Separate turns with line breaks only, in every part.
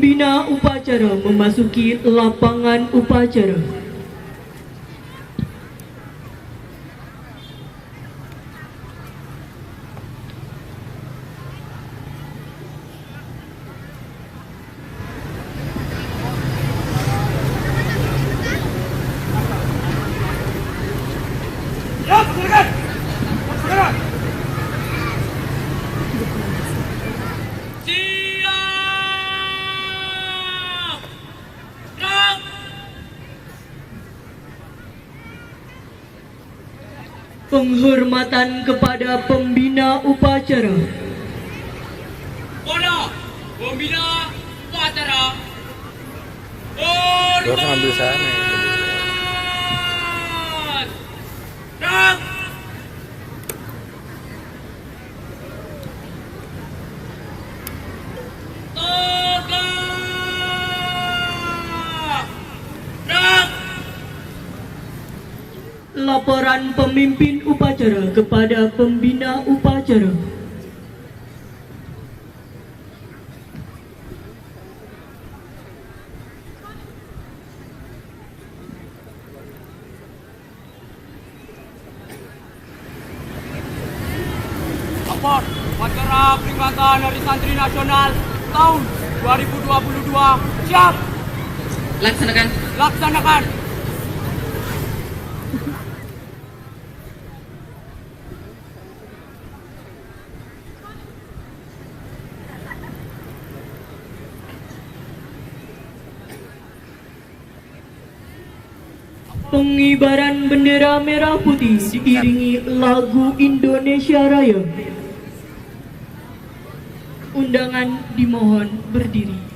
pembina upacara memasuki lapangan upacara. Penghormatan kepada pembina upacara.
Pada pembina upacara.
Lu harus ngambil sana ya.
Hormat.
Laporan pemimpin upacara kepada pembina upacara.
Lapor upacara peringatan Hari Santri Nasional tahun 2022. Siap.
Laksanakan.
Laksanakan.
Pengibaran bendera merah putih diiringi lagu Indonesia Raya. Undangan dimohon berdiri.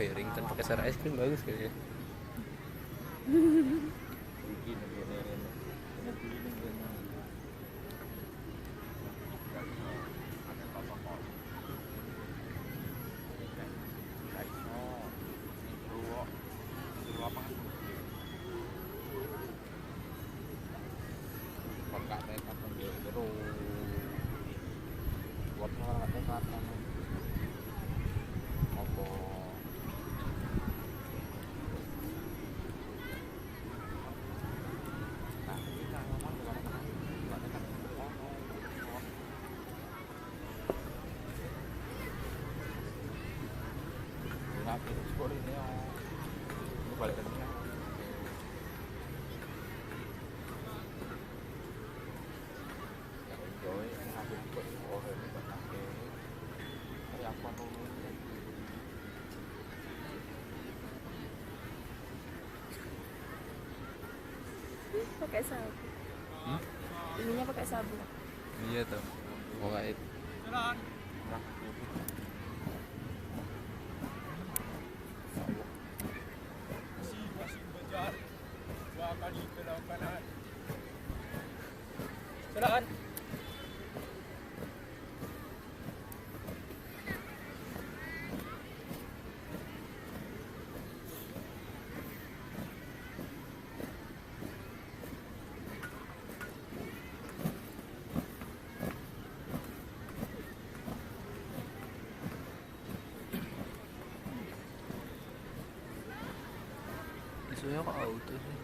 ya ringtone pakai suara es krim bagus kayaknya.
Pakai sabu. Ininya pakai sabu.
Iya tuh. Mau ngait.
Jalan. Masing-masing bejar. 2 kali ke laut kanan. Jalan.
Isunya kok auto sih?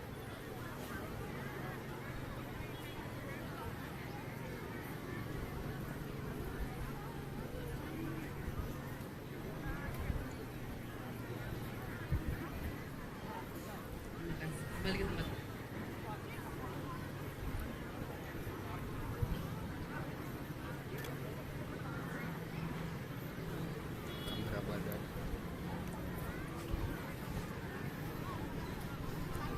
Kembali ke tempat.
Kamera badan.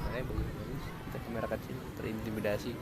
Makanya bagus-bagus. Kita kamera kecil terintimidasi.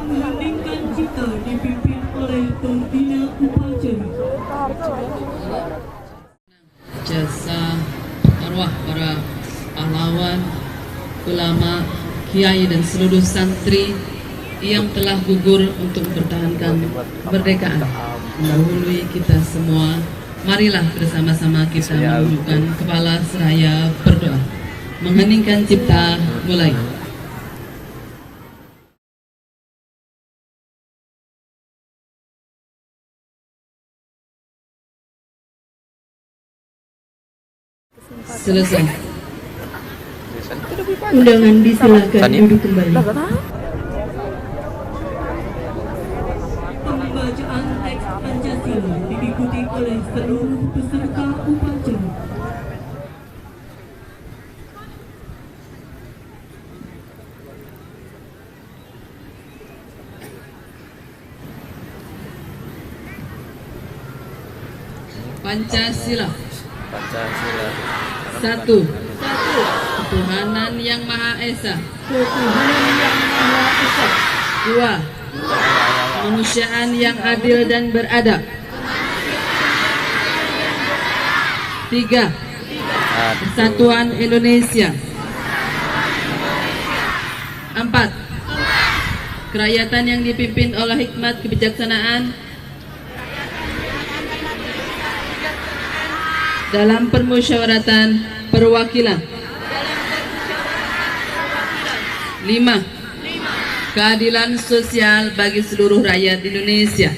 Mengheningkan cipta dipimpin oleh pembina upacara.
Jasa arwah para pahlawan, ulama, kiai dan seluruh santri yang telah gugur untuk mempertahankan kemerdekaan mendahului kita semua. Marilah bersama-sama kita menundukkan kepala seraya berdoa. Mengheningkan cipta mulai. Selesai.
Undangan disilakan
Tanya.
duduk kembali.
Bapak tahu?
Pembacaan teks Pancasila diikuti oleh seluruh peserta upacara.
Pancasila.
Pancasila.
Satu. Ketuhanan yang Maha Esa.
Ketuhanan yang Maha Esa.
Dua. kemanusiaan yang adil dan beradab. 3. Persatuan Indonesia. 4. Kerakyatan yang dipimpin oleh hikmat kebijaksanaan dalam permusyawaratan perwakilan. 5. Keadilan sosial bagi seluruh rakyat Indonesia.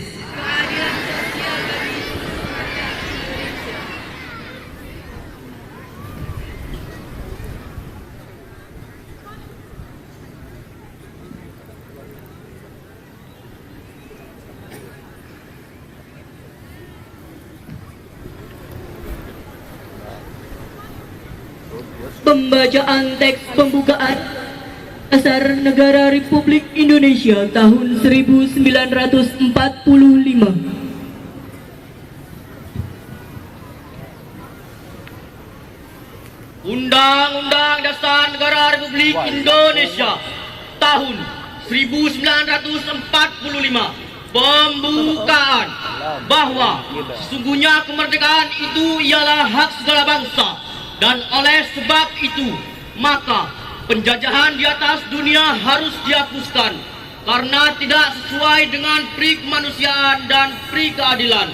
Pembacaan teks pembukaan Dasar Negara Republik Indonesia tahun 1945.
Undang-Undang Dasar Negara Republik Indonesia tahun 1945. Pembukaan bahwa sesungguhnya kemerdekaan itu ialah hak segala bangsa, dan oleh sebab itu maka penjajahan di atas dunia harus dihapuskan karena tidak sesuai dengan peri kemanusiaan dan peri keadilan.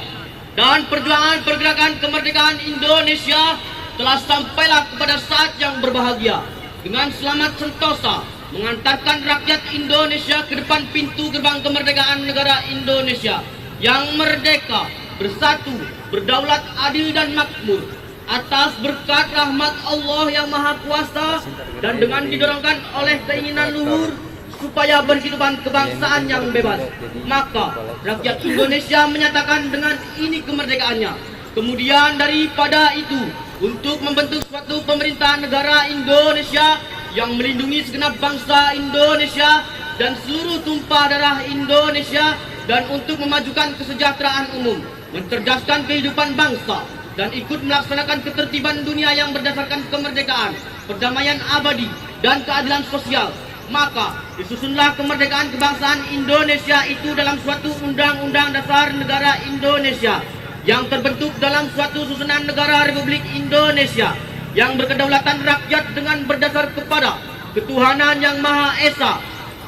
Dan perjuangan pergerakan kemerdekaan Indonesia telah sampailah kepada saat yang berbahagia dengan selamat sentosa mengantarkan rakyat Indonesia ke depan pintu gerbang kemerdekaan negara Indonesia yang merdeka, bersatu, berdaulat, adil dan makmur atas berkat rahmat Allah yang Maha Kuasa dan dengan didorongkan oleh keinginan luhur supaya berkehidupan kebangsaan yang bebas. Maka rakyat Indonesia menyatakan dengan ini kemerdekaannya. Kemudian daripada itu, untuk membentuk suatu pemerintahan negara Indonesia yang melindungi segenap bangsa Indonesia dan seluruh tumpah darah Indonesia, dan untuk memajukan kesejahteraan umum, mencerdaskan kehidupan bangsa, dan ikut melaksanakan ketertiban dunia yang berdasarkan kemerdekaan, perdamaian abadi, dan keadilan sosial. Maka disusunlah kemerdekaan kebangsaan Indonesia itu dalam suatu Undang-Undang Dasar Negara Indonesia yang terbentuk dalam suatu susunan negara Republik Indonesia yang berkedaulatan rakyat dengan berdasar kepada ketuhanan yang Maha Esa,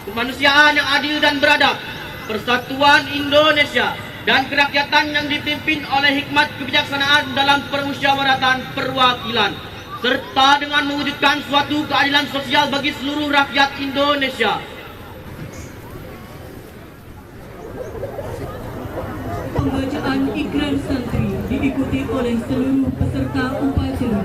kemanusiaan yang adil dan beradab, persatuan Indonesia, dan kerakyatan yang dipimpin oleh hikmat kebijaksanaan dalam permusyawaratan perwakilan, serta dengan mewujudkan suatu keadilan sosial bagi seluruh rakyat Indonesia.
Pembacaan ikrar santri diikuti oleh seluruh peserta upacara.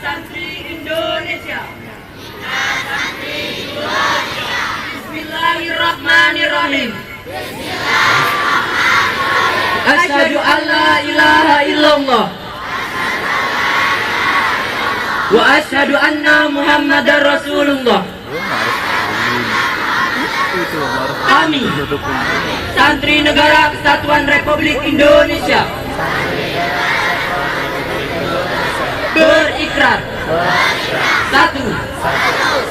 Santri Indonesia. Bismillahirrahmanirrahim. Asyhadu an la ilaha illallah wa asyhadu anna Muhammadar Rasulullah. Kami Santri Negara Kesatuan Republik Indonesia berikrar. 1.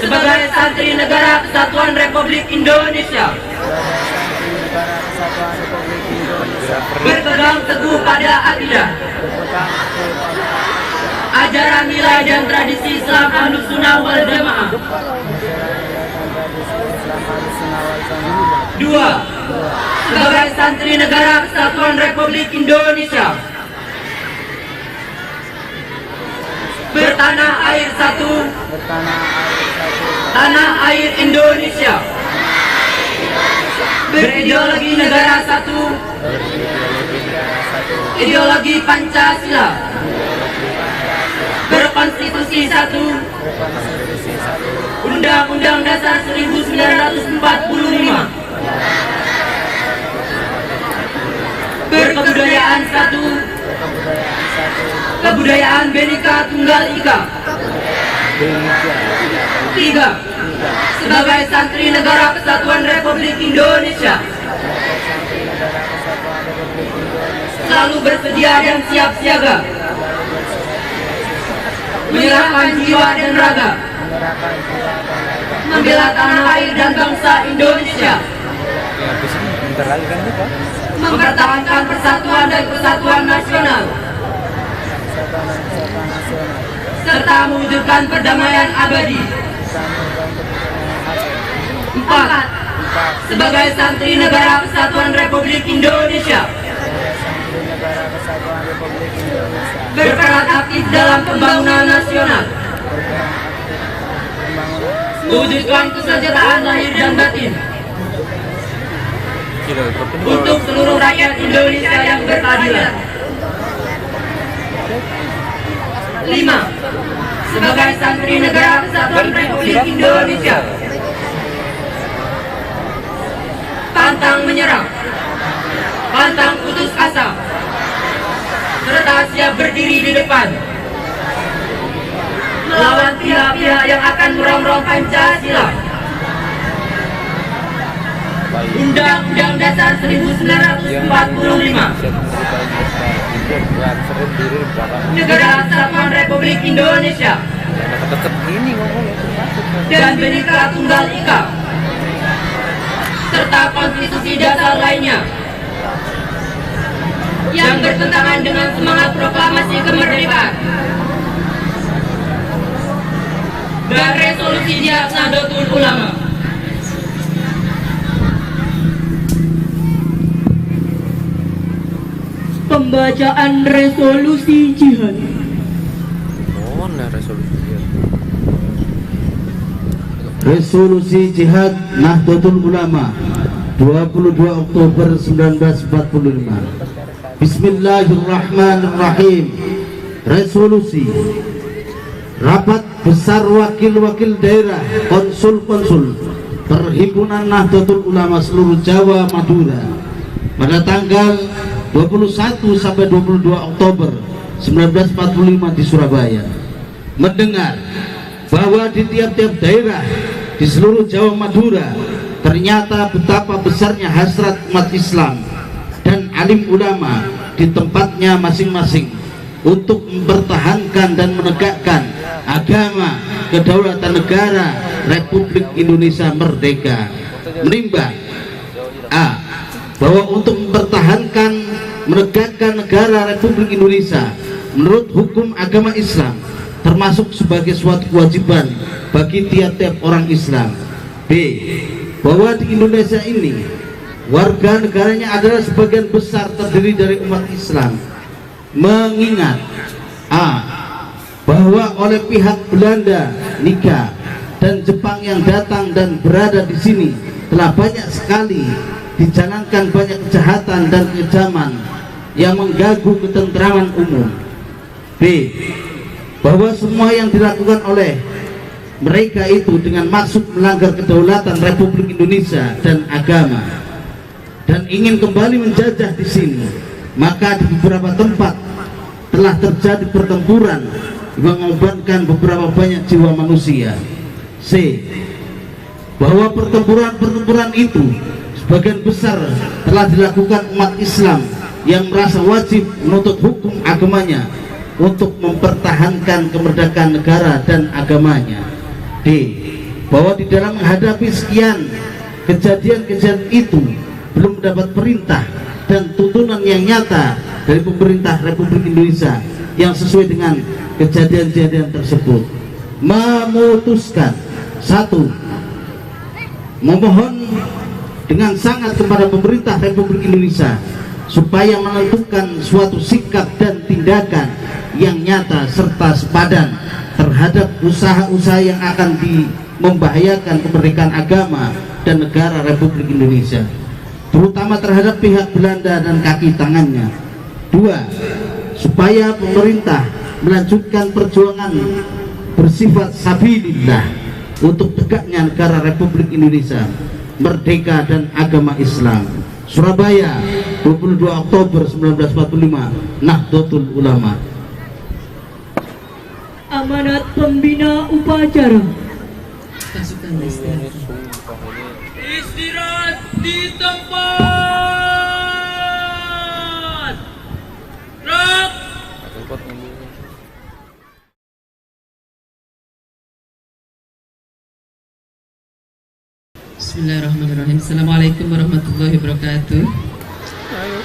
Sebagai Santri Negara Kesatuan Republik Indonesia berpegang teguh pada akidah, ajaran, nilai dan tradisi Islam Ahlus Sunnah wal Jamaah. 2. Sebagai Santri Negara Kesatuan Republik Indonesia bertanah air satu, tanah air Indonesia, berideologi negara satu, ideologi Pancasila, berkonstitusi satu, Undang-Undang Dasar 1945, berkebudayaan satu, kebudayaan Bhinneka Tunggal Ika. 3. Sebagai Santri Negara Kesatuan Republik Indonesia selalu bersedia dan siap siaga menyerahkan jiwa dan raga membela tanah air dan bangsa Indonesia,
Ya, habis ini bentar lagi kan lupa.
mempertahankan persatuan dan kesatuan nasional, serta mewujudkan perdamaian abadi. 4. Sebagai santri Negara Kesatuan Republik Indonesia, berperan aktif dalam pembangunan nasional, mewujudkan kesejahteraan lahir dan batin
Gila, itu
untuk seluruh rakyat Indonesia yang berkeadilan. 5. Sebagai santri Negara Kesatuan Republik Indonesia, pantang menyerah, pantang putus asa, serta siap berdiri di depan melawan pihak-pihak yang akan merongrong Pancasila, Undang-Undang Dasar 1945, Negara Kesatuan Republik Indonesia,
tetap gini ngomongnya.
dan Bhinneka Tunggal Ika, serta konstitusi dasar lainnya yang bertentangan dengan semangat proklamasi kemerdekaan dan resolusi Jihad Nahdlatul Ulama.
Pembacaan resolusi jihad.
Oh, nah resolusinya.
Resolusi Jihad Nahdlatul Ulama 22 Oktober 1945. Bismillahirrahmanirrahim. Resolusi Rapat Besar Wakil-Wakil Daerah Konsul-Konsul Perhimpunan Nahdlatul Ulama seluruh Jawa Madura pada tanggal 21 sampai 22 Oktober 1945 di Surabaya mendengar bahwa di tiap-tiap daerah di seluruh Jawa Madura ternyata betapa besarnya hasrat umat Islam dan alim ulama di tempatnya masing-masing untuk mempertahankan dan menegakkan agama kedaulatan negara Republik Indonesia Merdeka. Menimbang A. Bahwa untuk mempertahankan menegakkan negara Republik Indonesia menurut hukum agama Islam termasuk sebagai suatu kewajiban bagi tiap-tiap orang Islam. B. Bahwa di Indonesia ini warga negaranya adalah sebagian besar terdiri dari umat Islam. Mengingat A. Bahwa oleh pihak Belanda, Nika dan Jepang yang datang dan berada di sini telah banyak sekali dijalankan banyak kejahatan dan kekejaman yang mengganggu ketentraman umum. B. Bahwa semua yang dilakukan oleh mereka itu dengan maksud melanggar kedaulatan Republik Indonesia dan agama dan ingin kembali menjajah di sini, maka di beberapa tempat telah terjadi pertempuran yang mengorbankan beberapa banyak jiwa manusia. C. Bahwa pertempuran itu sebagian besar telah dilakukan umat Islam yang merasa wajib menuntut hukum agamanya untuk mempertahankan kemerdekaan negara dan agamanya. D. Bahwa di dalam menghadapi sekian kejadian-kejadian itu belum mendapat perintah dan tuntunan yang nyata dari pemerintah Republik Indonesia yang sesuai dengan kejadian-kejadian tersebut. Memutuskan 1. Memohon dengan sangat kepada pemerintah Republik Indonesia supaya menentukan suatu sikap dan tindakan yang nyata serta sepadan terhadap usaha-usaha yang akan membahayakan kemerdekaan agama dan negara Republik Indonesia, terutama terhadap pihak Belanda dan kaki tangannya. 2. Supaya pemerintah melanjutkan perjuangan bersifat sabilillah untuk tegaknya negara Republik Indonesia merdeka dan agama Islam. Surabaya, 22 Oktober 1945, Nahdlatul Ulama.
Amanat pembina upacara.
Pasukan istirahat.
Istirahat di tempat.
Bismillahirrahmanirrahim. Assalamualaikum warahmatullahi wabarakatuh.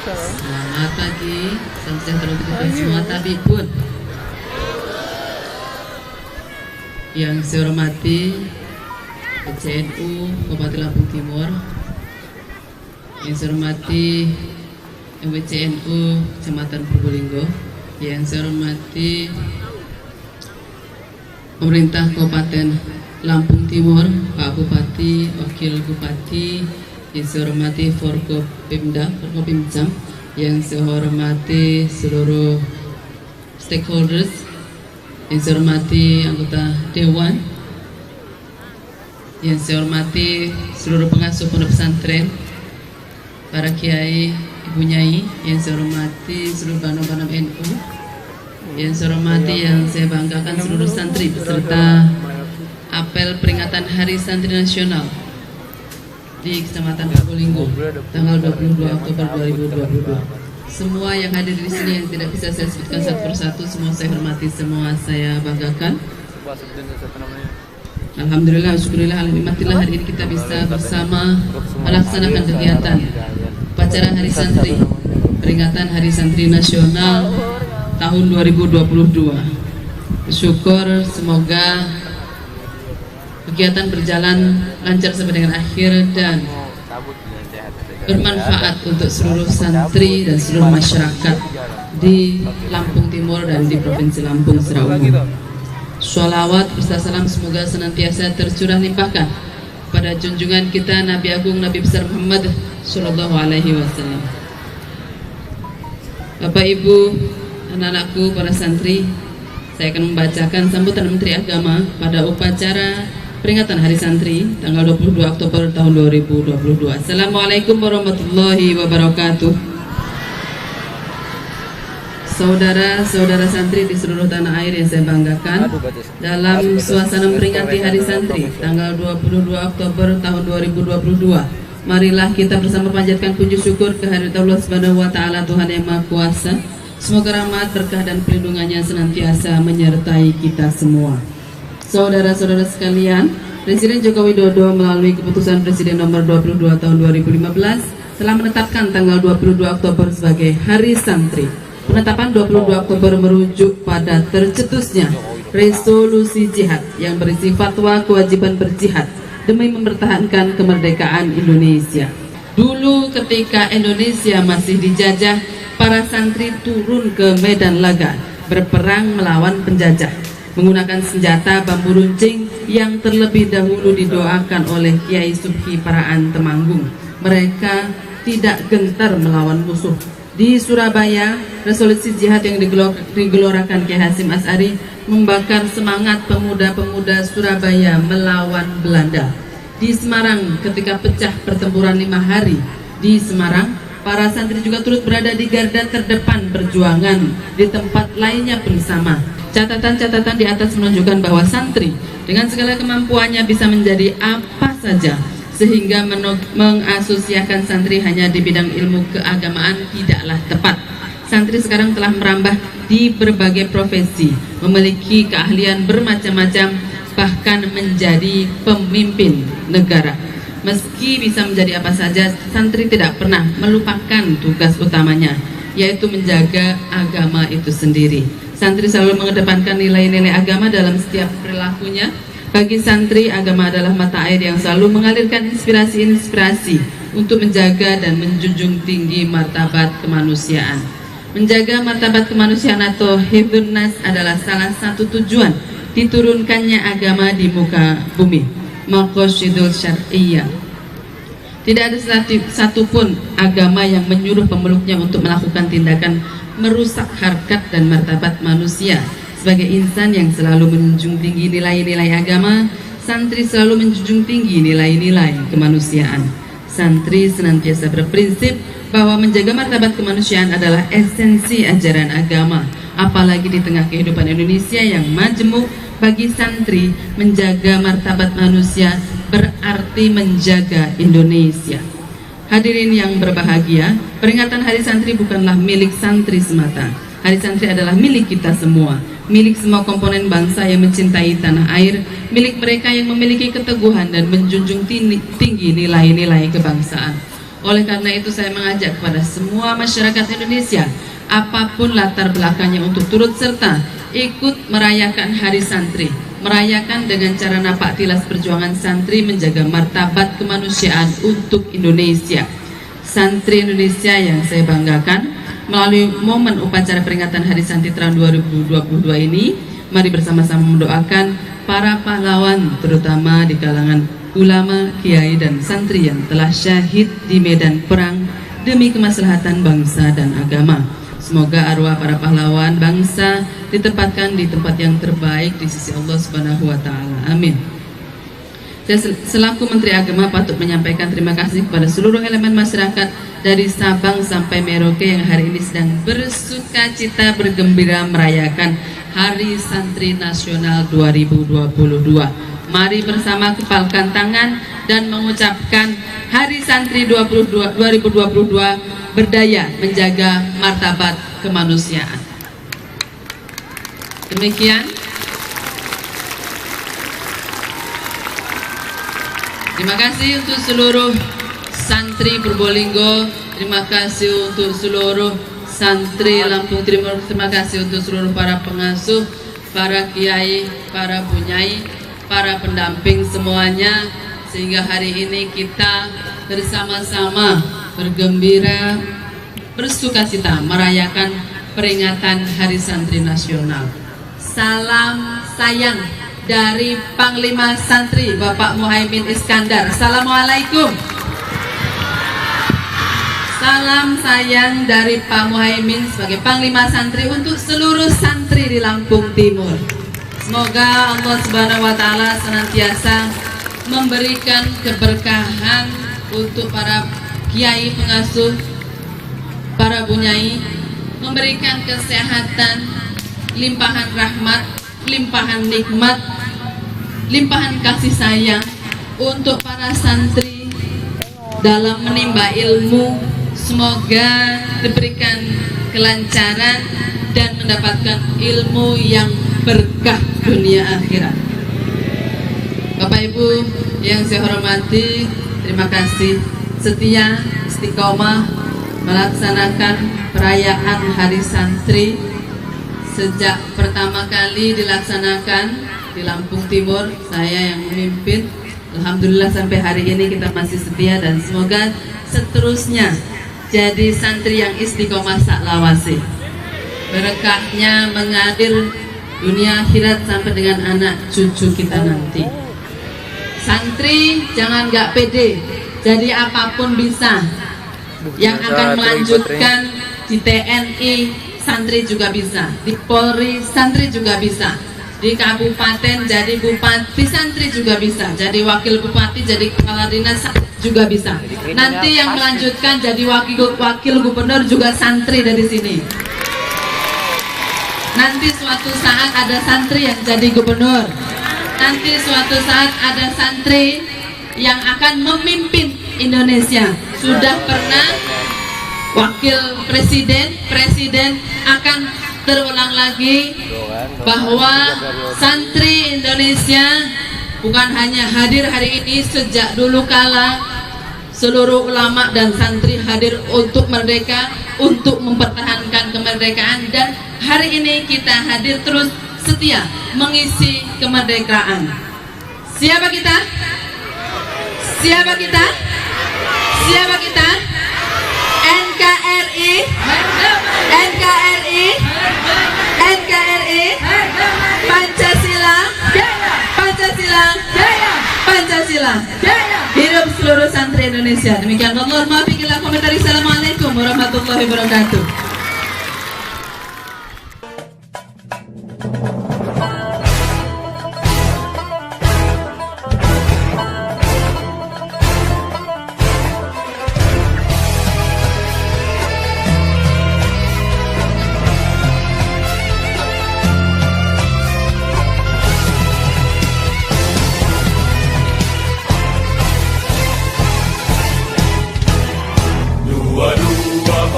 Selamat pagi, salam sejahtera untuk kita semua. Tapi pun yang saya hormati PCNU Kabupaten Lampung Timur, yang saya hormati MWCNU Kecamatan Probolinggo, yang saya hormati pemerintah Kabupaten Lampung Timur, Pak Bupati, Wakil Bupati, yang saya hormati Forkopimda, Forkopimjam, yang saya hormati seluruh stakeholders, yang saya hormati anggota Dewan, yang saya hormati seluruh pengasuh pondok pesantren, para kiai, ibu nyai, yang saya hormati seluruh banam-banam NU, yang saya hormati, yang saya banggakan seluruh santri beserta apel peringatan Hari Santri Nasional di Kecamatan Probolinggo tanggal 22 Oktober 2022. Semua yang hadir di sini yang tidak bisa saya sebutkan satu persatu, semua saya hormati, semua saya banggakan. Alhamdulillah, syukurillah, alhamdulillah hari ini kita bisa bersama melaksanakan kegiatan upacara Hari Santri, peringatan Hari Santri Nasional tahun 2022. Bersyukur semoga kegiatan berjalan lancar sampai dengan akhir dan bermanfaat untuk seluruh santri dan seluruh masyarakat di Lampung Timur dan di Provinsi Lampung secara umum. Sholawat beserta salam semoga senantiasa tercurah limpahkan pada junjungan kita Nabi Agung Nabi besar Muhammad Sallallahu Alaihi Wasallam. Bapak Ibu, anak-anakku, para santri, saya akan membacakan sambutan Menteri Agama pada upacara peringatan Hari Santri tanggal 22 Oktober tahun 2022. Assalamualaikum warahmatullahi wabarakatuh. Saudara-saudara santri di seluruh tanah air yang saya banggakan, dalam suasana memperingati Hari Santri tanggal 22 Oktober tahun 2022, marilah kita bersama panjatkan puji syukur kehadirat Allah Subhanahu wa taala, Tuhan yang Maha Kuasa. Semoga rahmat, berkah dan perlindungannya senantiasa menyertai kita semua. Saudara-saudara sekalian, Presiden Joko Widodo melalui keputusan Presiden nomor 22 tahun 2015 telah menetapkan tanggal 22 Oktober sebagai Hari Santri. Penetapan 22 Oktober merujuk pada tercetusnya resolusi jihad yang berisi fatwa kewajiban berjihad demi mempertahankan kemerdekaan Indonesia. Dulu ketika Indonesia masih dijajah, para santri turun ke medan laga berperang melawan penjajah menggunakan senjata bambu runcing yang terlebih dahulu didoakan oleh Kiai Subhi Paraan Temanggung. Mereka tidak gentar melawan musuh. Di Surabaya, resolusi jihad yang digelorakan Kiai Hasyim Asy'ari membakar semangat pemuda-pemuda Surabaya melawan Belanda. Di Semarang, ketika pecah pertempuran 5 hari di Semarang, para santri juga turut berada di garda terdepan perjuangan di tempat lainnya pun sama. Catatan-catatan di atas menunjukkan bahwa santri dengan segala kemampuannya bisa menjadi apa saja, sehingga mengasosiasikan santri hanya di bidang ilmu keagamaan tidaklah tepat. Santri sekarang telah merambah di berbagai profesi, memiliki keahlian bermacam-macam, bahkan menjadi pemimpin negara. Meski bisa menjadi apa saja, santri tidak pernah melupakan tugas utamanya, yaitu menjaga agama itu sendiri. Santri selalu mengedepankan nilai-nilai agama dalam setiap perilakunya. Bagi santri, agama adalah mata air yang selalu mengalirkan inspirasi-inspirasi untuk menjaga dan menjunjung tinggi martabat kemanusiaan. Menjaga martabat kemanusiaan atau hifdzun nas adalah salah satu tujuan diturunkannya agama di muka bumi. Maqasidul syar'iyyah. Tidak ada satupun agama yang menyuruh pemeluknya untuk melakukan tindakan merusak harkat dan martabat manusia. Sebagai insan yang selalu menjunjung tinggi nilai-nilai agama, santri selalu menjunjung tinggi nilai-nilai kemanusiaan. Santri senantiasa berprinsip bahwa menjaga martabat kemanusiaan adalah esensi ajaran agama. Apalagi di tengah kehidupan Indonesia yang majemuk, bagi santri menjaga martabat manusia berarti menjaga Indonesia. Hadirin yang berbahagia, peringatan Hari Santri bukanlah milik santri semata. Hari Santri adalah milik kita semua. milik semua komponen bangsa yang mencintai tanah air, milik mereka yang memiliki keteguhan dan menjunjung tinggi nilai-nilai kebangsaan. Oleh karena itu saya mengajak kepada semua masyarakat Indonesia, apapun latar belakangnya, untuk turut serta ikut merayakan Hari Santri, merayakan dengan cara napak tilas perjuangan santri menjaga martabat kemanusiaan untuk Indonesia. Santri Indonesia yang saya banggakan, melalui momen upacara peringatan Hari Santri tahun 2022 ini, mari bersama-sama mendoakan para pahlawan, terutama di kalangan ulama, kiai, dan santri yang telah syahid di medan perang demi kemaslahatan bangsa dan agama. Semoga arwah para pahlawan bangsa ditempatkan di tempat yang terbaik di sisi Allah Subhanahu wa Ta'ala. Amin. Saya selaku Menteri Agama patut menyampaikan terima kasih kepada seluruh elemen masyarakat dari Sabang sampai Merauke yang hari ini sedang bersuka cita, bergembira merayakan Hari Santri Nasional 2022. Mari bersama kepalkan tangan dan mengucapkan Hari Santri 2022 berdaya menjaga martabat kemanusiaan. Demikian. Terima kasih untuk seluruh santri Purbolinggo, terima kasih untuk seluruh santri Lampung Timur, terima kasih untuk seluruh para pengasuh, para kiai, para bunyai, para pendamping semuanya, sehingga hari ini kita bersama-sama bergembira, bersukacita merayakan peringatan Hari Santri Nasional. Salam sayang dari Panglima Santri Bapak Muhaimin Iskandar. Assalamualaikum. Salam sayang dari Pak Muhaimin sebagai Panglima Santri untuk seluruh santri di Lampung Timur. Semoga Allah Subhanahu wa Ta'ala senantiasa memberikan keberkahan untuk para kiai pengasuh, para bunyai, memberikan kesehatan, limpahan rahmat, limpahan nikmat, limpahan kasih sayang untuk para santri dalam menimba ilmu. Semoga diberikan kelancaran dan mendapatkan ilmu yang berkah dunia akhirat. Bapak Ibu yang saya hormati, terima kasih setia istiqomah melaksanakan perayaan Hari Santri sejak pertama kali dilaksanakan di Lampung Timur. Saya yang memimpin. Alhamdulillah sampai hari ini kita masih setia, dan semoga seterusnya jadi santri yang istiqomah saklawasi. Berkahnya mengalir dunia akhirat sampai dengan anak cucu kita nanti. Santri jangan gak pede, jadi apapun bisa. Yang akan melanjutkan di TNI, santri juga bisa. Di Polri, santri juga bisa. Di kabupaten jadi bupati, santri juga bisa. Jadi wakil bupati, jadi kepala dinas juga bisa. Nanti yang melanjutkan jadi wakil gubernur juga santri dari sini. Nanti suatu saat ada santri yang jadi gubernur. Nanti suatu saat ada santri yang akan memimpin Indonesia. Sudah pernah wakil presiden akan terulang lagi bahwa santri Indonesia bukan hanya hadir hari ini, sejak dulu kala seluruh ulama dan santri hadir untuk merdeka, untuk mempertahankan kemerdekaan, dan hari ini kita hadir terus setia mengisi kemerdekaan. Siapa kita? Siapa kita? Siapa kita? NKRI, NKRI, NKRI, Pancasila, Pancasila, Pancasila. Hidup seluruh santri Indonesia. Demikian, mohon maaf bila komentar. Assalamualaikum warahmatullahi wabarakatuh.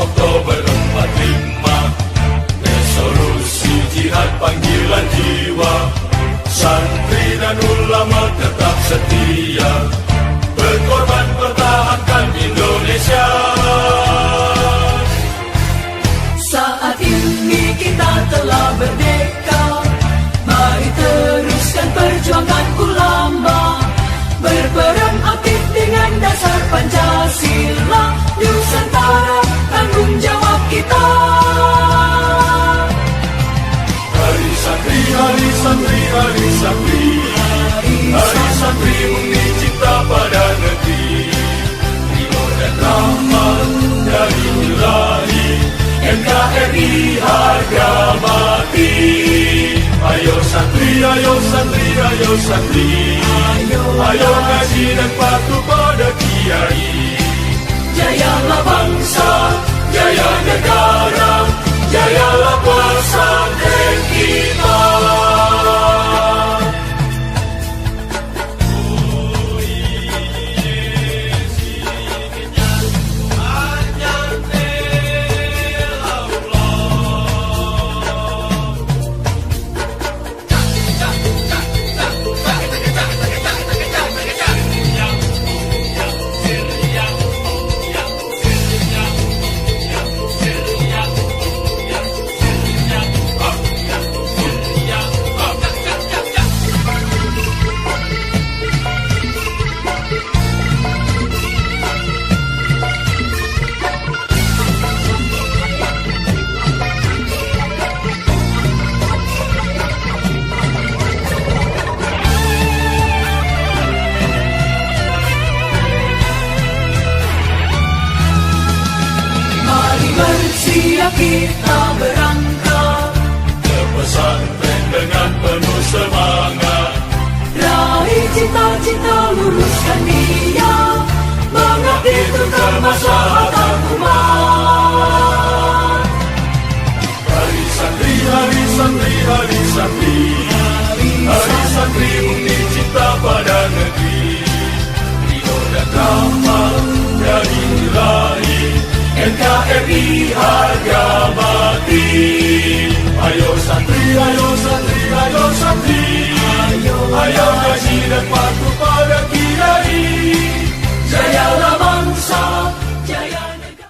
Oktober 45 santri bumi cinta pada negeri, ridho dan rahmat dari Ilahi. NKRI harga mati. Ayo santri, ayo santri, ayo santri, ayo ngaji dan patuh pada kiai. Jayalah bangsa, jaya negara, jayalah pesantren kita.
Bersiap kita berangkat
ke pesantren dengan penuh semangat.
Raih cita-cita, luruskan niat, mengabdi untuk kemaslahatan umat.
Hari santri, hari santri, hari santri, hari santri bumi cinta pada negeri, ridho dan rahmat dari Ilahi. NKRI harga mati. Ayo santri, ayo santri, ayo santri, ayo ngaji dan